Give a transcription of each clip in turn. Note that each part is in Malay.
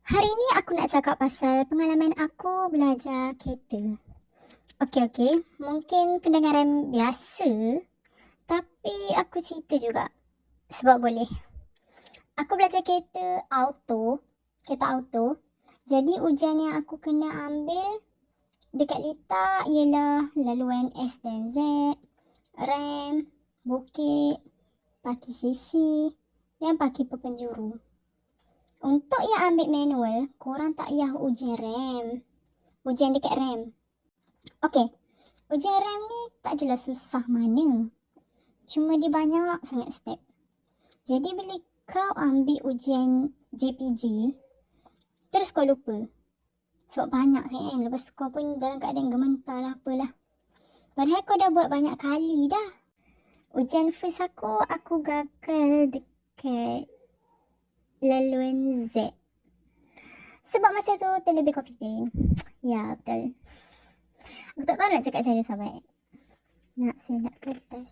Hari ni aku nak cakap pasal pengalaman aku belajar kereta. Okey, mungkin kedengaran biasa, tapi aku cerita juga sebab boleh. Aku belajar kereta auto. Jadi ujian yang aku kena ambil dekat litar ialah laluan S dan Z, rem, bukit, parking sisi dan parking perpenjuru. Untuk yang ambil manual, korang tak payah ujian rem. Ujian dekat rem. Okey, ujian rem ni tak adalah susah mana. Cuma dia banyak sangat step. Jadi bila kau ambil ujian JPG, terus kau lupa. Sebab banyak sangat kan. Lepas kau pun dalam keadaan gementar lah apalah. Padahal kau dah buat banyak kali dah. Ujian first aku gagal dekat laluan Z. Sebab masa tu terlebih confident. Ya, betul. Aku tak tahu nak cakap macam mana sahabat. Nak selak kertas.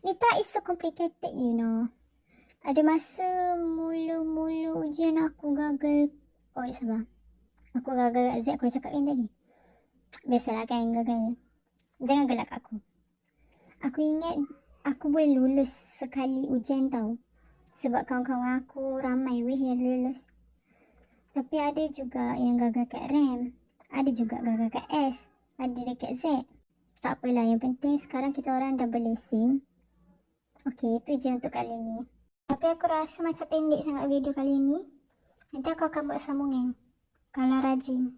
Nita is so complicated, you know. Ada masa mula-mula ujian aku gagal. Oh, sabar. Aku gagal kat Z, aku dah cakap kan tadi. Biasalah kan gagal. Jangan gelak aku. Aku ingat aku boleh lulus sekali ujian tau. Sebab kawan-kawan aku ramai weh yang lulus. Tapi ada juga yang gagal kat rem. Ada juga gagal kat S. Ada dekat Z. Tak apalah, yang penting sekarang kita orang dah berlesen. Okey, itu je untuk kali ni. Tapi aku rasa macam pendek sangat video kali ni. Nanti aku akan buat sambungan. Kalau rajin.